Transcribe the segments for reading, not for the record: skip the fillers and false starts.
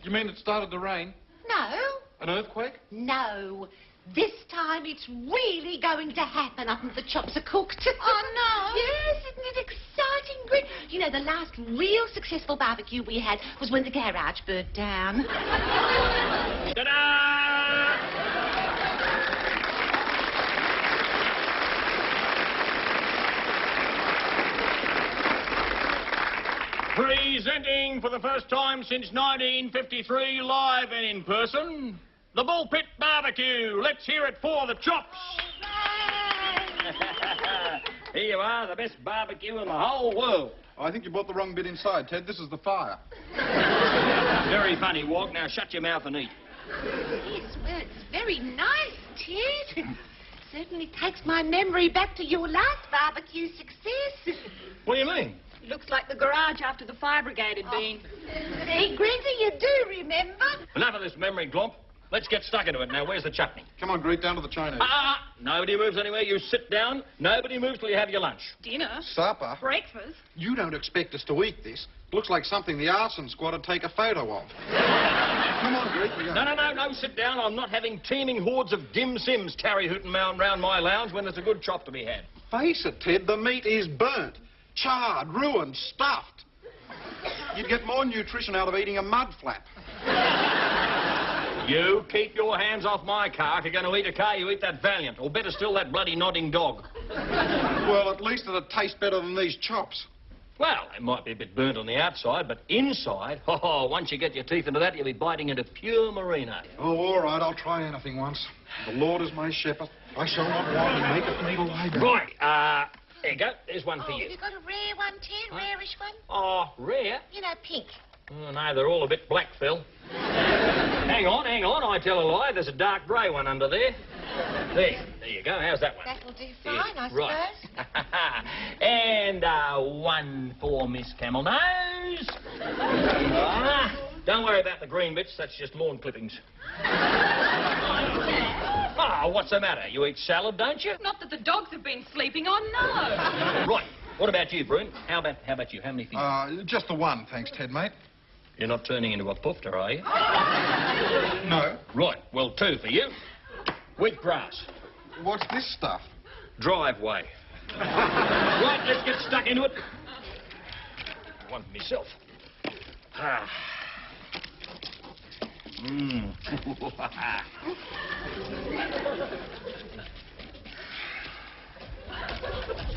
You mean it started to rain? No. An earthquake? No. This time it's really going to happen after the chops are cooked. Oh, no. Yes, isn't it exciting? Great. You know, the last real successful barbecue we had was when the garage burnt down. Ta-da! Presenting for the first time since 1953, live and in person, the Bullpit Barbecue. Let's hear it for the chops. Here you are, the best barbecue in the whole world. I think you bought the wrong bit inside, Ted. This is the fire. Very funny, Walk. Now shut your mouth and eat. Yes, well, it's very nice, Ted. Certainly takes my memory back to your last barbecue success. What do you mean? Looks like the garage after the fire brigade had been. See, Greta, you do remember. Enough of this memory glomp. Let's get stuck into it. Now, where's the chutney? Come on, Greet, down to the Chinese. Nobody moves anywhere. You sit down. Nobody moves till you have your lunch. Dinner. Supper? Breakfast. You don't expect us to eat this. Looks like something the arson squad would take a photo of. Come on, Greet, we go. No, sit down. I'm not having teeming hordes of dim sims tarry-hooting round my lounge when there's a good chop to be had. Face it, Ted, the meat is burnt, charred, ruined, stuffed. You'd get more nutrition out of eating a mud flap. You keep your hands off my car. If you're going to eat a car, you eat that Valiant. Or better still, that bloody nodding dog. Well, at least it'll taste better than these chops. Well, it might be a bit burnt on the outside, but inside, once you get your teeth into that, you'll be biting into pure merino. Oh, all right, I'll try anything once. The Lord is my shepherd. I shall not want to make it me to lie down. Right, there you go. There's one for you. Have you got a rare one, Ted? Rarish one? Oh, rare? You know, pink. Oh, no, they're all a bit black, Phil. Hang on, I tell a lie. There's a dark grey one under there. There you go. How's that one? That'll do fine, I right. suppose. And one for Miss Camel Nose. Don't worry about the green bits. That's just lawn clippings. Oh, what's the matter? You eat salad, don't you? Not that the dogs have been sleeping on, no. Right. What about you, Brune? How about you? How many for you? Just the one, thanks, Ted, mate. You're not turning into a poofter, are you? No. Right. Well, two for you. With grass. What's this stuff? Driveway. Right, let's get stuck into it. One for myself.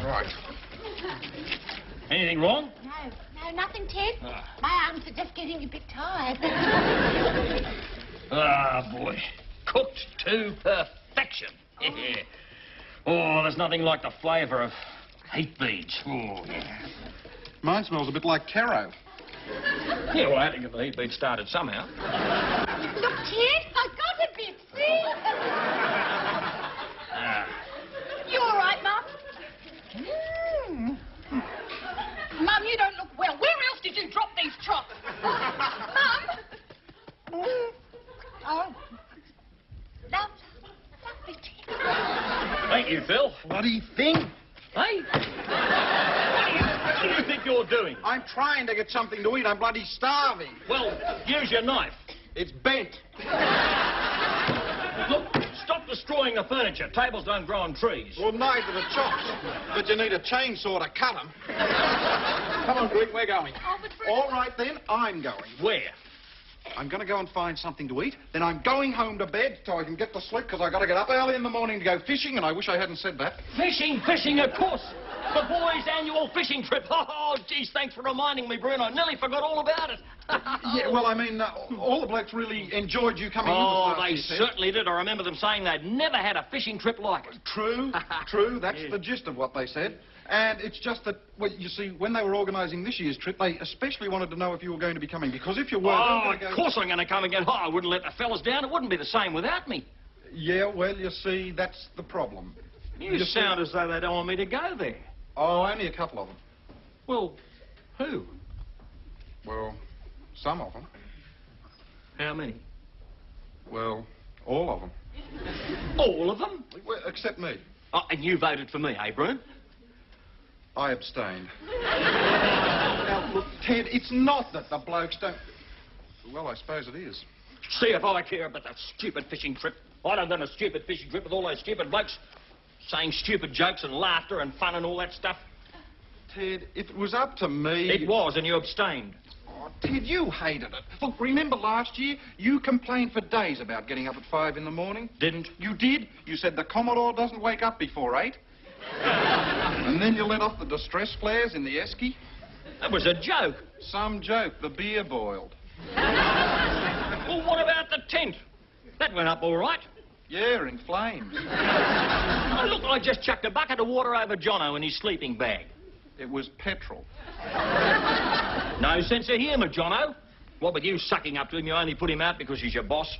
Right. Anything wrong? No, nothing, Ted. My arms are just getting a bit tired. Boy. Cooked to perfection. Oh, there's nothing like the flavour of heat beads. Oh, yeah. Mine smells a bit like taro. Yeah, well, I had to get the heat beads started somehow. Look, Ted, I got a bit, see? You all right, Mum? Mum, you don't look well. Where else did you drop these chops? Mum? Oh. Lovely, Ted. Thank you, Phil. Bloody thing. Hey? What do you think you're doing? I'm trying to get something to eat. I'm bloody starving. Well, use your knife. It's bent. Look, stop destroying the furniture. Tables don't grow on trees. Well, neither the chops. But you need a chainsaw to cut them. Come on, Greek, we're going. All right, then, I'm going. Where? I'm going to go and find something to eat. Then I'm going home to bed so I can get to sleep because I've got to get up early in the morning to go fishing, and I wish I hadn't said that. Fishing, of course. The boys' annual fishing trip. Oh, geez, thanks for reminding me, Bruno. I nearly forgot all about it. Yeah, well, I mean, all the blokes really enjoyed you coming in. Oh, they certainly did. I remember them saying they'd never had a fishing trip like it. True. That's the gist of what they said. And it's just that, well, you see, when they were organising this year's trip, they especially wanted to know if you were going to be coming, because if you were... of course I'm going to come again. Oh, I wouldn't let the fellas down. It wouldn't be the same without me. Yeah, well, you see, that's the problem. You sound as though they don't want me to go there. Oh, only a couple of them. Well, who? Well, some of them. How many? Well, all of them. All of them? Well, except me. Oh, and you voted for me, eh, Brune? I abstained. Now, look, Ted, it's not that the blokes don't... Well, I suppose it is. See if I care about that stupid fishing trip. I done a stupid fishing trip with all those stupid blokes saying stupid jokes and laughter and fun and all that stuff. Ted, if it was up to me... It was, and you abstained. Oh, Ted, you hated it. Look, remember last year? You complained for days about getting up at 5 in the morning. Didn't? You did. You said the Commodore doesn't wake up before 8. And then you let off the distress flares in the esky. That was a joke. Some joke. The beer boiled. Well, what about the tent? That went up all right. Yeah, in flames. Oh, look, I just chucked a bucket of water over Jono in his sleeping bag. It was petrol. No sense of humour, Jono. What with you sucking up to him, you only put him out because he's your boss.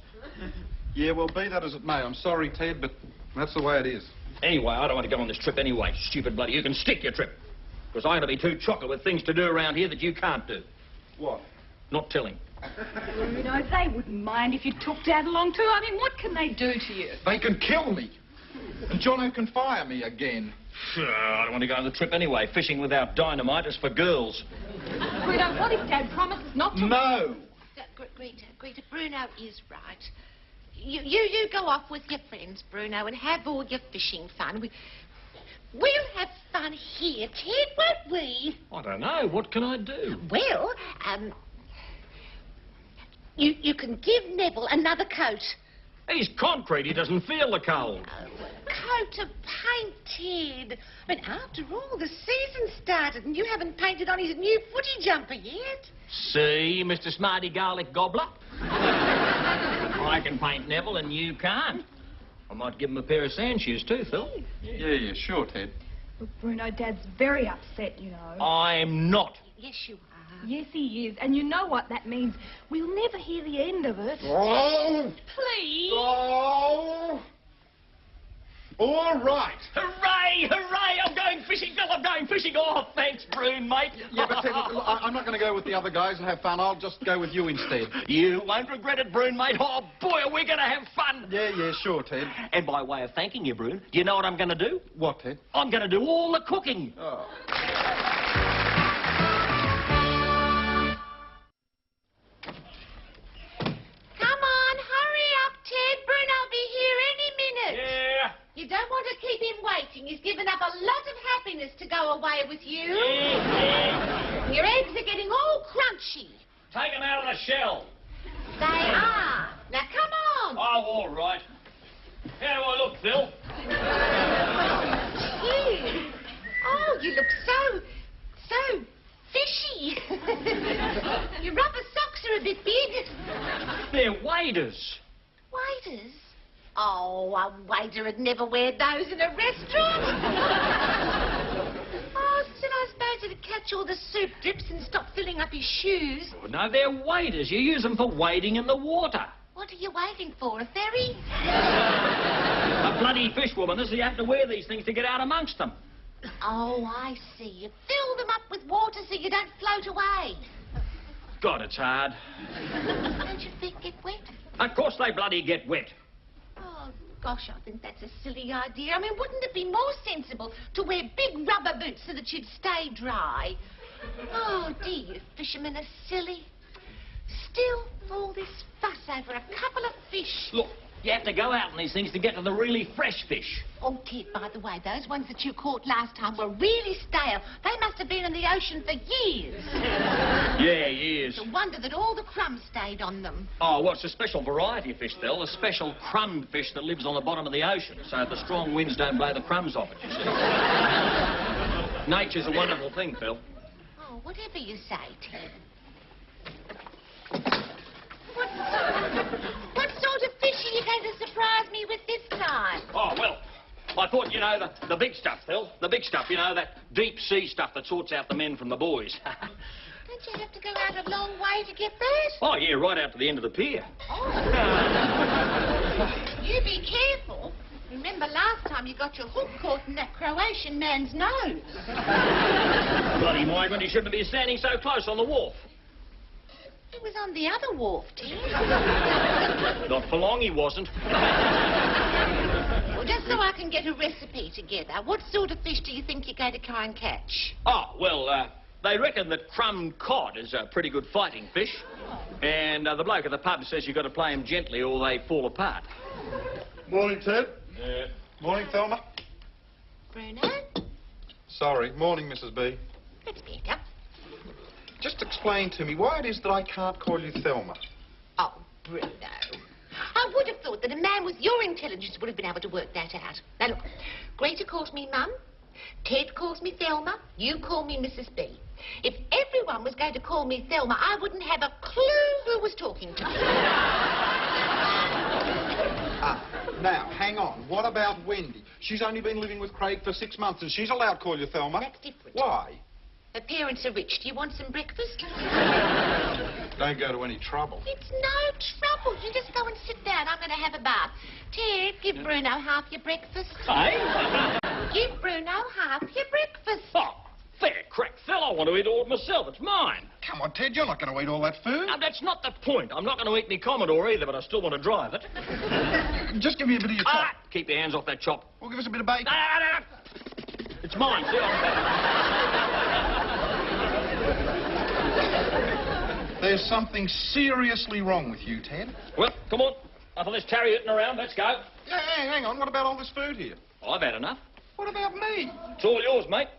Yeah, well, be that as it may. I'm sorry, Ted, but that's the way it is. Anyway, I don't want to go on this trip anyway. Stupid bloody, you can stick your trip. Because I'm going to be too chocker with things to do around here that you can't do. What? Not telling. Bruno, they wouldn't mind if you took Dad along too. I mean, what can they do to you? They can kill me. And Jono can fire me again. I don't want to go on the trip anyway. Fishing without dynamite is for girls. Bruno, what if Dad promises not to... No! Greta, Bruno is right. You go off with your friends, Bruno, and have all your fishing fun. We'll have fun here, Ted, won't we? I don't know. What can I do? Well, you can give Neville another coat. He's concrete. He doesn't feel the cold. Coat of paint, Ted. I mean, after all, the season started and you haven't painted on his new footy jumper yet. See, Mr. Smarty Garlic Gobbler? I can paint Neville and you can't. I might give him a pair of sand shoes too, Phil. Yeah, sure, Ted. Look, Bruno, Dad's very upset, you know. I'm not. Yes, you are. Yes, he is. And you know what that means. We'll never hear the end of it. Oh! Please. Oh! All right. Hooray! Hooray! I'm going fishing, Phil. I'm going fishing. Oh, thanks, Brune, mate. Yeah, but Ted, look, I'm not going to go with the other guys and have fun. I'll just go with you instead. You won't regret it, Brune, mate. Oh, boy, are we going to have fun. Yeah, sure, Ted. And by way of thanking you, Brune, do you know what I'm going to do? What, Ted? I'm going to do all the cooking. Oh. Come on, hurry up, Ted. Bruno'll be here any minute. Yeah. You don't want to keep him waiting. He's given up a lot of happiness to go away with you. Yeah. Your eggs are getting all crunchy. Take them out of the shell. They are. Now, come on. Oh, all right. How do I look, Phil? Gee. Oh, you look so fishy. Your rubber socks are a bit big. They're waders. Waiters? Oh, a waiter would never wear those in a restaurant. Oh, still, I suppose it'd catch all the soup drips and stop filling up his shoes. Oh, no, they're waders. You use them for wading in the water. What are you waiting for, a ferry? A bloody fishwoman. This is you have to wear these things to get out amongst them. Oh, I see. You fill them up with water so you don't float away. God, it's hard. Don't your feet get wet? Of course they bloody get wet. Oh, gosh, I think that's a silly idea. I mean, wouldn't it be more sensible to wear big rubber boots so that you'd stay dry? Oh, dear, fishermen are silly. Still, all this fuss over a couple of fish. Look, you have to go out in these things to get to the really fresh fish. Oh, Ted, by the way, those ones that you caught last time were really stale. They must have been in the ocean for years. Yeah, years. It's a wonder that all the crumbs stayed on them. Oh, well, it's a special variety of fish, Phil. A special crumbed fish that lives on the bottom of the ocean, so the strong winds don't blow the crumbs off it, you see. Nature's a wonderful thing, Phil. Oh, whatever you say, Ted. What sort of fish are you going to surprise me with this time? Oh, well, I thought, you know, the big stuff, Phil. The big stuff, you know, that deep sea stuff that sorts out the men from the boys. Don't you have to go out a long way to get that? Oh, yeah, right out to the end of the pier. Oh. You be careful. Remember last time you got your hook caught in that Croatian man's nose. Bloody migrant, he shouldn't have been standing so close on the wharf. He was on the other wharf, Ted. Not for long he wasn't. Well, just so I can get a recipe together, what sort of fish do you think you're going to try and catch? Oh, well, they reckon that crumbed cod is a pretty good fighting fish. And the bloke at the pub says you've got to play him gently or they fall apart. Morning, Ted. Yeah. Morning, Thelma. Bruno? Sorry. Morning, Mrs. B. That's better. Just explain to me why it is that I can't call you Thelma. Oh, Bruno. I would have thought that a man with your intelligence would have been able to work that out. Now, look, Greta calls me Mum, Ted calls me Thelma, you call me Mrs. B. If everyone was going to call me Thelma, I wouldn't have a clue who was talking to me. Now, hang on. What about Wendy? She's only been living with Craig for 6 months and she's allowed to call you Thelma. That's different. Why? Her parents are rich. Do you want some breakfast? Don't go to any trouble. It's no trouble. You just go and sit down. I'm going to have a bath. Ted, give Bruno half your breakfast. Hey? Give Bruno half your breakfast. Oh, fair crack, fella. I want to eat all of myself. It's mine. Come on, Ted. You're not going to eat all that food. No, that's not the point. I'm not going to eat me Commodore either, but I still want to drive it. Just give me a bit of your chop. Keep your hands off that chop. Well, give us a bit of bacon. No. It's mine. See, There's something seriously wrong with you, Ted. Well, come on. Enough of this tarrying around. Let's go. Hey, hang on. What about all this food here? I've had enough. What about me? It's all yours, mate.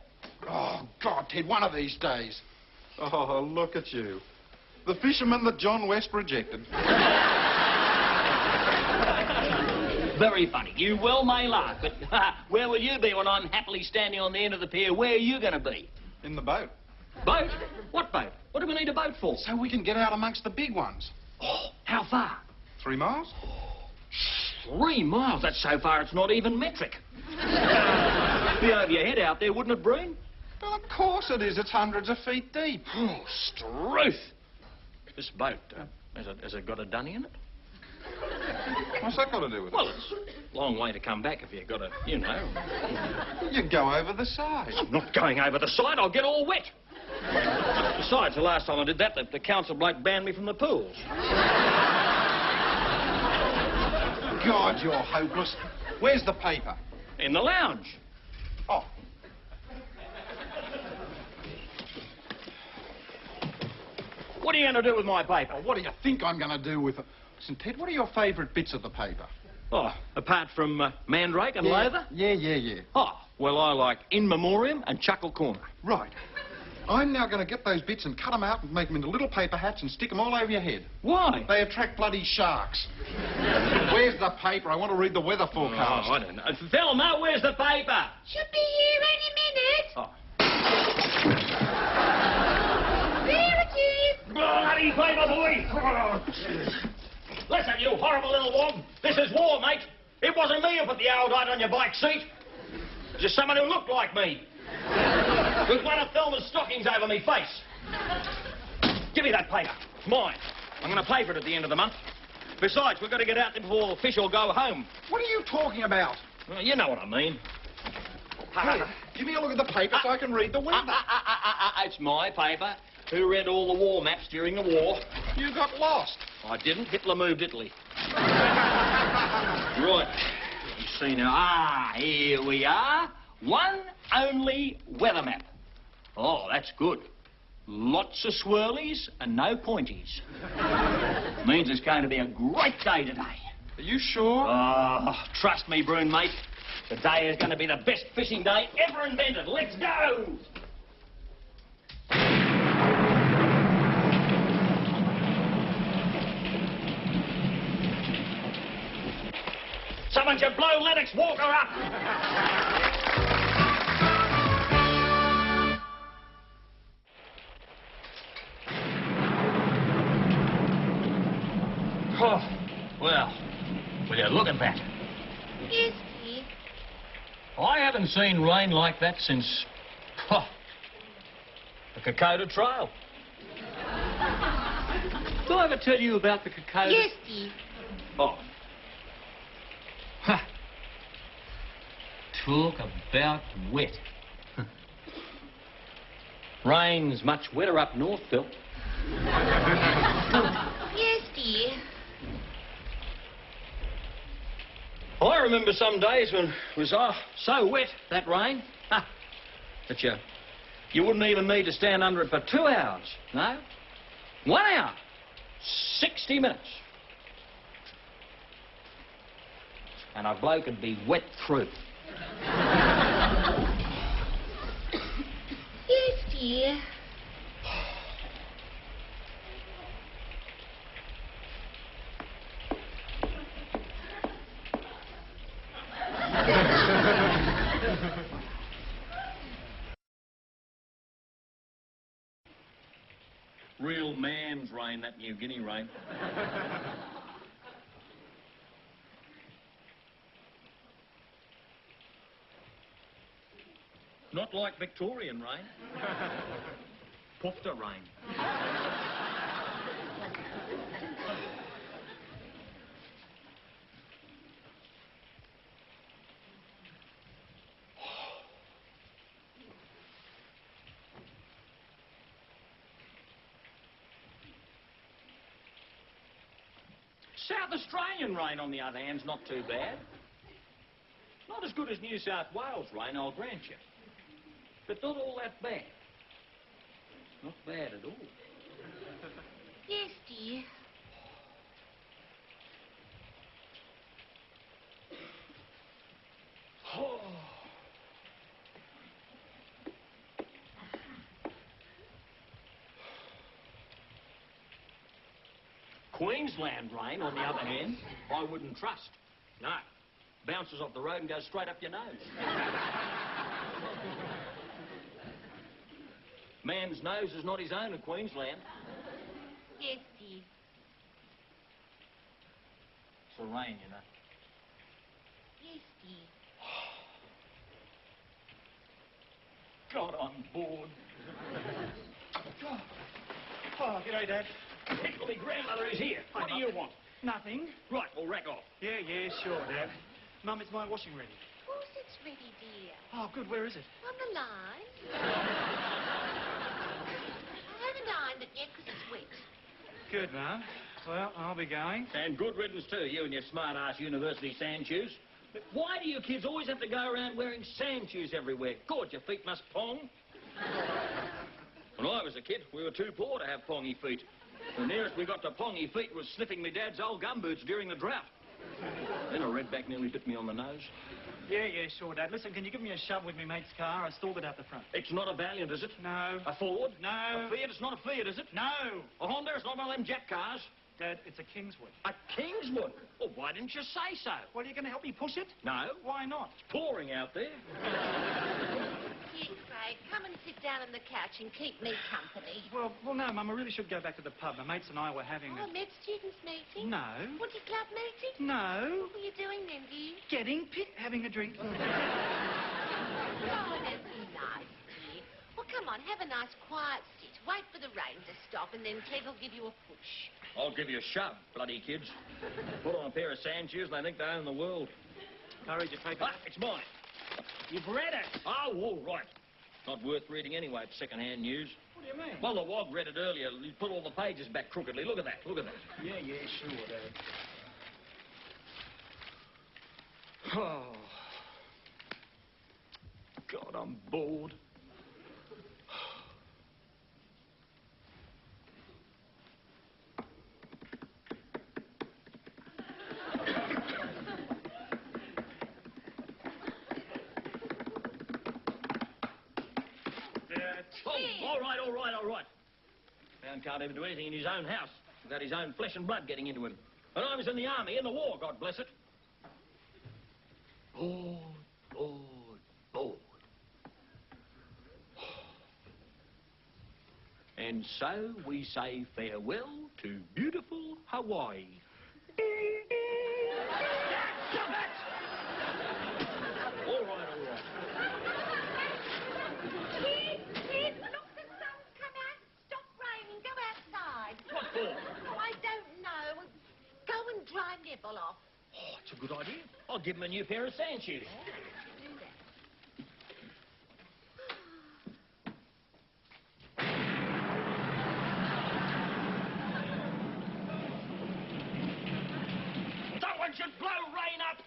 Oh, God, Ted, one of these days. Oh, look at you. The fisherman that John West rejected. Very funny. You well may laugh, but where will you be when I'm happily standing on the end of the pier? Where are you going to be? In the boat. Boat? What boat? What do we need a boat for? So we can get out amongst the big ones. Oh, how far? 3 miles? 3 miles? That's so far it's not even metric. Be over your head out there, wouldn't it, Breen? Well, of course it is. It's hundreds of feet deep. Oh, Struth. This boat, has it got a dunny in it? What's that got to do with it? Well, it's a long way to come back if you've got to, you know. You go over the side. I'm not going over the side. I'll get all wet. Besides, the last time I did that, the council bloke banned me from the pools. God, you're hopeless. Where's the paper? In the lounge. Oh. What are you going to do with my paper? What do you think I'm going to do with it? Listen, Ted, what are your favourite bits of the paper? Oh, apart from Mandrake and Lather? Yeah. Oh, well, I like In Memoriam and Chuckle Corner. Right. I'm now going to get those bits and cut them out and make them into little paper hats and stick them all over your head. Why? They attract bloody sharks. Where's the paper? I want to read the weather forecast. Oh, I don't know. Thelma, where's the paper? Should be here any minute. Oh. There it is. Bloody paper, boy! Listen, you horrible little wob. This is war, mate. It wasn't me who put the Aldite on your bike seat. It was just someone who looked like me. With one of Thelma's stockings over me face. Give me that paper. It's mine. I'm going to pay for it at the end of the month. Besides, we've got to get out there before the fish will go home. What are you talking about? Well, you know what I mean. Here, give me a look at the paper so I can read the weather. It's my paper. Who read all the war maps during the war? You got lost. I didn't. Hitler moved Italy. Right. You see now. Here we are. One only weather map. Oh, that's good. Lots of swirlies and no pointies. Means it's going to be a great day today. Are you sure? Oh, trust me, Broom, mate. Today is going to be the best fishing day ever invented. Let's go! Someone should blow Lennox Walker up! Oh, well, will you look at that? Yes, dear. I haven't seen rain like that since the Kokoda Trail. Did I ever tell you about the Kokoda? Yes, dear. Oh. Ha. Talk about wet. Rain's much wetter up north, Phil. Yes, dear. I remember some days when it was so wet, that rain, that you You wouldn't even need to stand under it for 2 hours. No. 1 hour. 60 minutes. And a bloke would be wet through. Yes, dear. Real man's rain, that New Guinea rain. Not like Victorian rain. Pufta rain. South Australian rain, on the other hand, is not too bad. Not as good as New South Wales rain, I'll grant you. But not all that bad. Not bad at all. Yes, dear. Oh. Queensland rain, on the other hand, I wouldn't trust. No. Bounces off the road and goes straight up your nose. Man's nose is not his own in Queensland. Yes, dear. It's the rain, you know. Yes, dear. God, I'm bored. Oh, g'day, Dad. Tickle me grandmother is here. What do you want? Nothing. Right, we'll rack off. Yeah, sure, Dad. Mum, is my washing ready? Of course it's ready, dear. Oh, good. Where is it? On the line. I haven't ironed it yet because it's wet. Good, Mum. Well, I'll be going. And good riddance too, you and your smart-ass university sand shoes. But why do you kids always have to go around wearing sand shoes everywhere? God, your feet must pong. When I was a kid, we were too poor to have pongy feet. The nearest we got to pongy feet was sniffing me dad's old gumboots during the drought. Then a redback nearly bit me on the nose. Yeah, sure, Dad. Listen, can you give me a shove with me mate's car? I stalled it out the front. It's not a Valiant, is it? No. A Ford? No. A Fiat? It's not a Fiat, is it? No. A Honda? It's not one of them Jack cars. Dad, it's a Kingswood. A Kingswood? Well, why didn't you say so? Well, are you going to help me push it? No. Why not? It's pouring out there. Here, Craig, come and sit down on the couch and keep me company. Well, no, Mum, I really should go back to the pub. My mates and I were having Oh, Med students meeting? No. Woody club meeting? No. What were you doing then, dear? Getting having a drink. Oh, that's nice, dear. Well, come on, have a nice quiet sit. Wait for the rain to stop and then Ted will give you a push. I'll give you a shove, bloody kids. Put on a pair of sand shoes and they think they own the world. Courage, you take it. Ah, it's mine. You've read it. Oh, all right. Not worth reading anyway, it's second-hand news. What do you mean? Well, the Wog read it earlier. He put all the pages back crookedly. Look at that, look at that. Yeah, sure, Dad. Oh. God, I'm bored. Oh, all right. Man can't even do anything in his own house without his own flesh and blood getting into him. And I was in the army, in the war, God bless it. Bored. And so we say farewell to beautiful Hawaii. Stop it! All right. Ted, look, the sun's come out. Stop raining. Go outside. What for? Oh, I don't know. Go and dry Neville off. Oh, it's a good idea. I'll give him a new pair of sand shoes. Do that. Someone should blow rain up!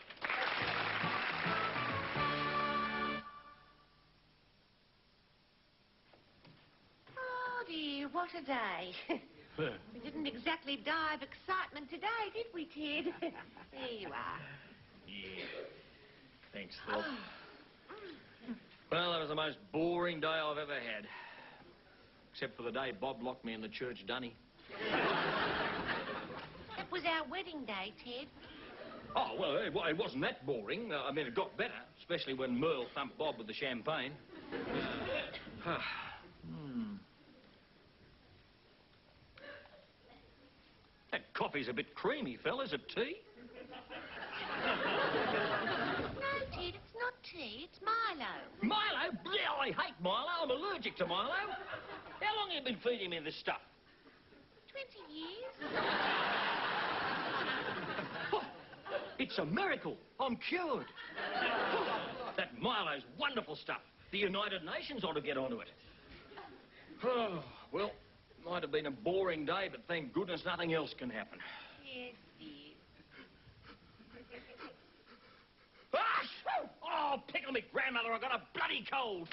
what a day. We didn't exactly die of excitement today, did we, Ted? There you are. Yeah. Thanks, Phil. Well, that was the most boring day I've ever had. Except for the day Bob locked me in the church dunny. That was our wedding day, Ted. Oh, well, it wasn't that boring. I mean, it got better, especially when Merle thumped Bob with the champagne. That coffee's a bit creamy, Phil. Is it tea? No, Ted, it's not tea. It's Milo. Milo? Yeah, I hate Milo. I'm allergic to Milo. How long have you been feeding me this stuff? 20 years. It's a miracle. I'm cured. That Milo's wonderful stuff. The United Nations ought to get onto it. Oh, well, might have been a boring day, but thank goodness nothing else can happen. Yes, dear. Ah! Oh, pickle me, grandmother, I got a bloody cold.